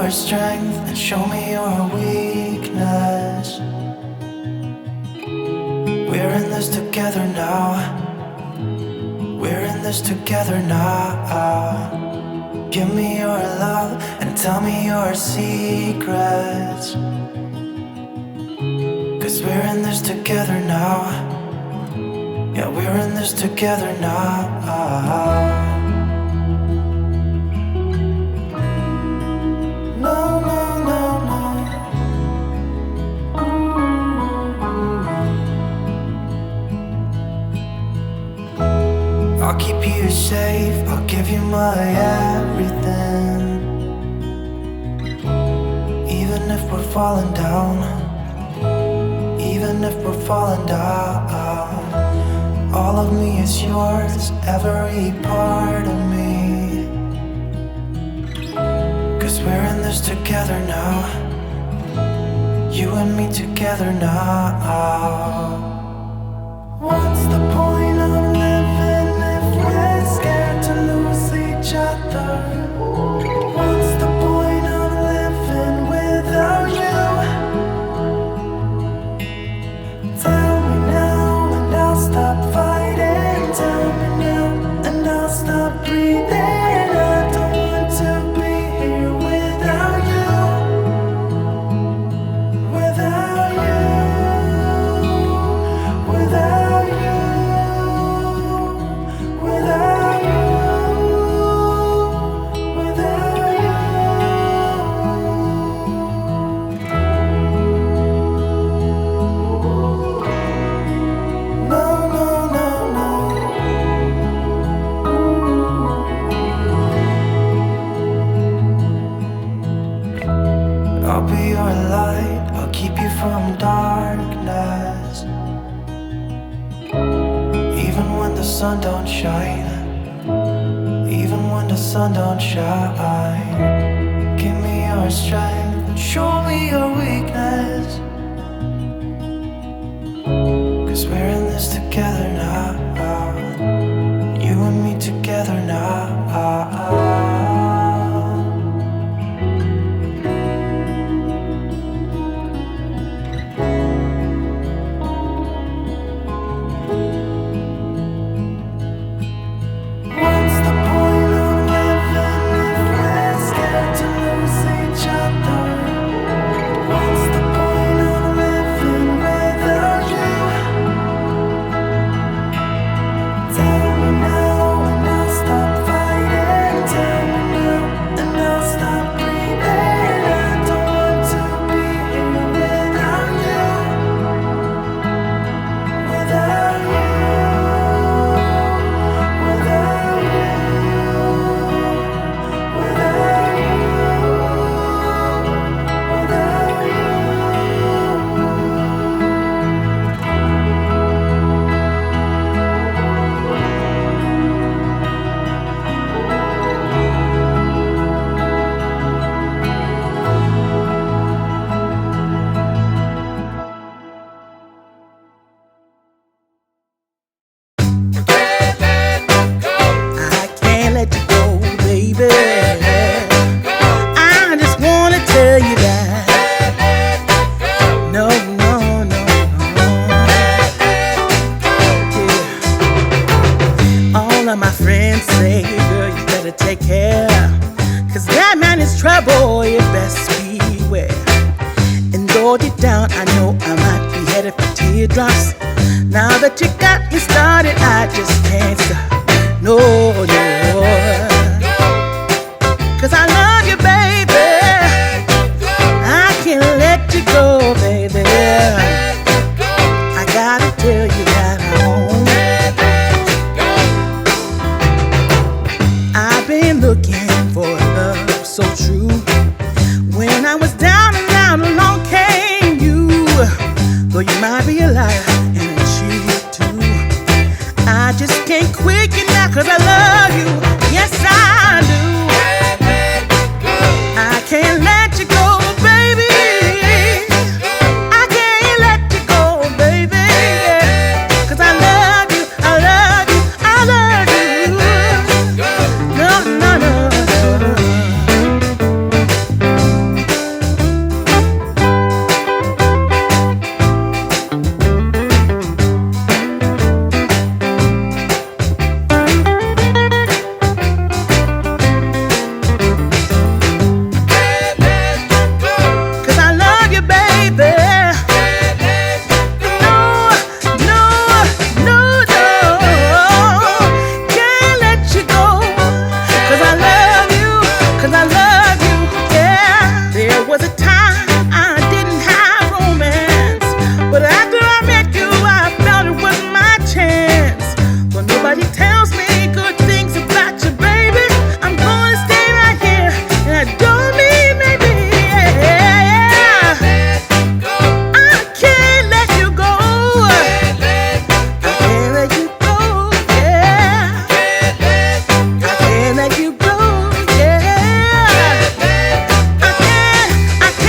your strength and show me your weakness. We're in this together now. We're in this together now. Give me your love and tell me your secrets. 'Cause we're in this together now. Yeah, we're in this together now. No, no, no, no. I'll keep you safe, I'll give you my everything. Even if we're falling down, even if we're falling down, all of me is yours, every part of me. 'Cause we're in this together now. You and me together now. What's the point of living if we're scared to lose each other? What's the point of living without you? Tell me now and I'll stop fighting. Tell me now and I'll stop breathing. I don't want to be here without you. Without you. Without you. Without you. Without you. No, no, no, no. I'll be your light, I'll keep you from darkness. Even when the sun don't shine, even when the sun don't shine. Give me your strength and show me your weakness. 'Cause we're in this together now. You and me together now. What's the point of living if we're scared to lose each other? What's the point of living without you? Tell me now and I'll stop fighting. Tell me now and I'll stop breathing. I don't want to be here without you. Without you. Without you. Without you. Without you. I can't let you go, baby. I just wanna tell you that. No, no, no, no. Yeah. All of my friends say, girl, you better take care. 'Cause that man is trouble, you best beware. And though deep down I know I might be headed for teardrops, now that you got me started, I just can't stop. No, no. 'Cause I love you, baby. I can't let you go, baby. I gotta tell you that I won't. I've been looking for love so true. When I was down and out, along came you. Though you might be a liar and a cheat too, I just can't quit was a time I didn't have romance, but after I met you, I felt it was my chance. Well, nobody tells me good things about you, baby. I'm gonna stay right here, and I don't mean maybe. I can't let you go. I can't let you go. Yeah. I can't let you go. Yeah. I can't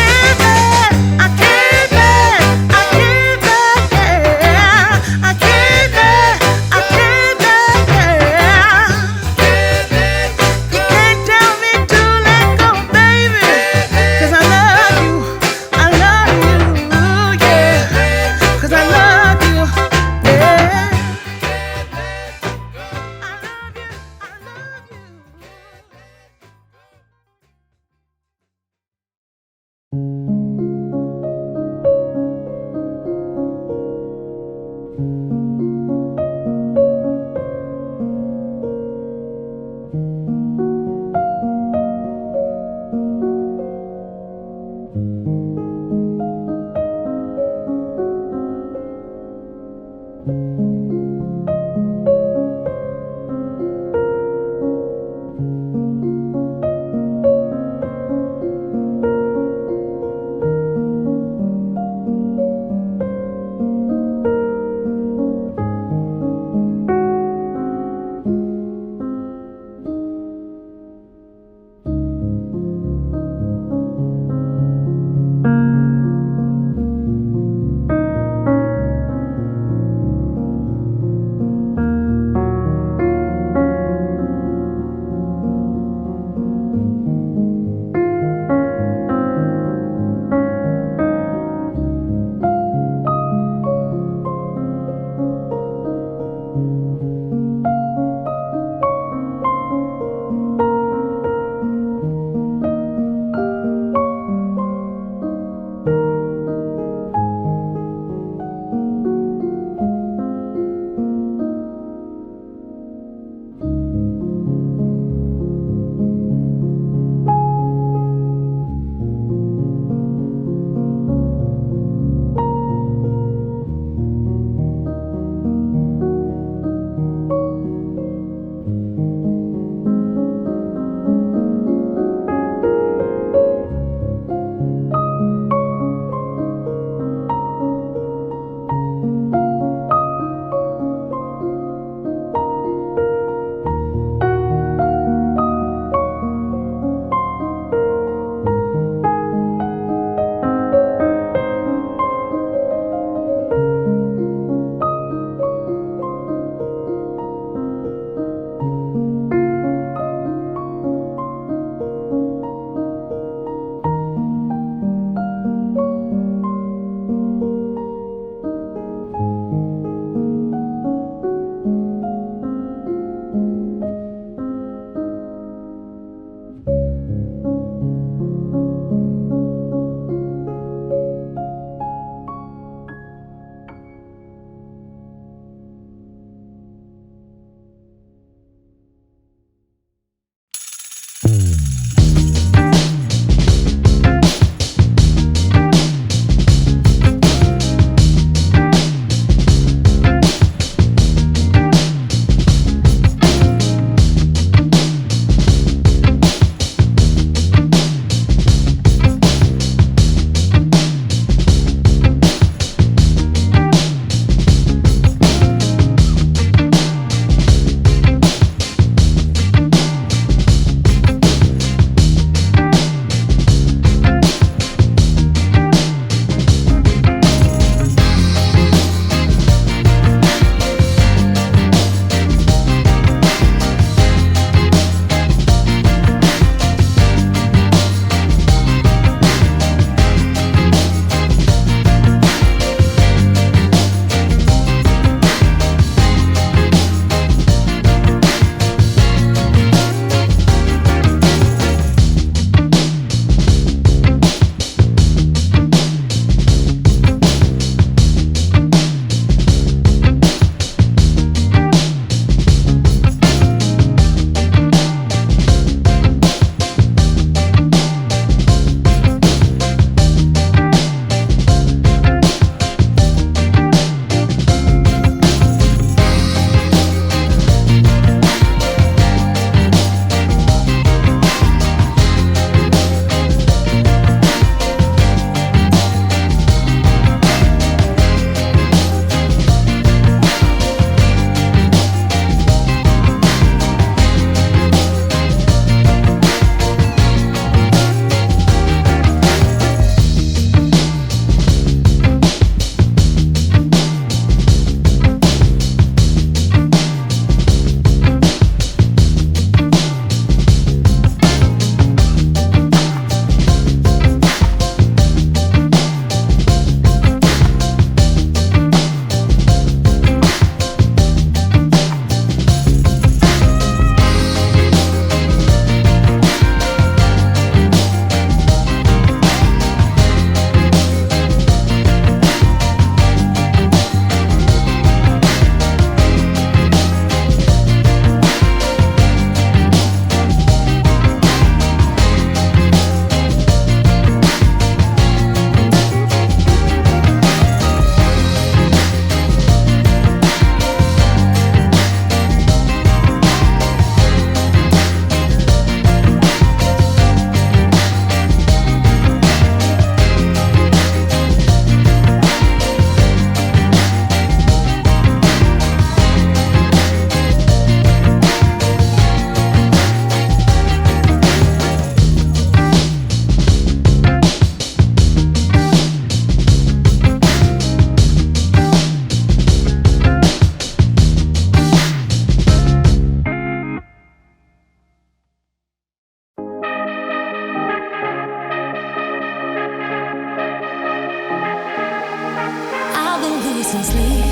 missing sleep,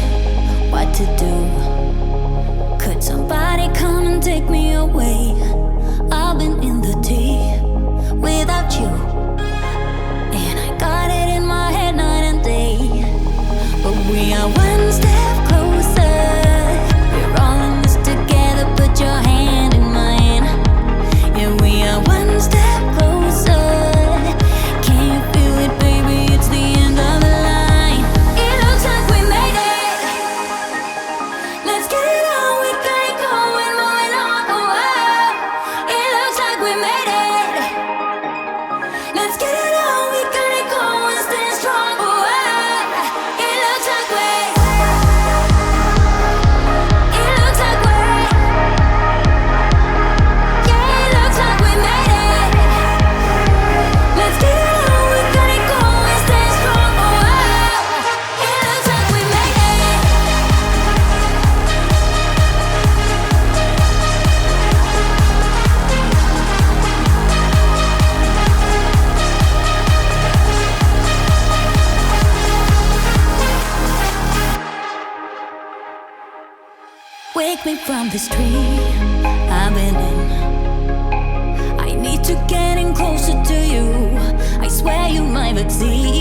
what to do? Could somebody come and take me away? I've been in the deep without you, and I got it in my head night and day. But we are one step closer. We're all in this together. Put your hand in mine. Yeah, we are one step closer. Can you feel it, baby? It's the end of the line. It looks like we made it. Let's get it on. We got it going, moving on. Oh, it looks like we made it. Let's get it on. We got it going, stay strong. Oh, it looks like we. It looks like we. Yeah, it looks like we made it. Let's get it on. We got it going, stay strong. Oh, it looks like we made it. Wake me from this dream I've been in. I need to get in closer to you. I swear you my vaccine.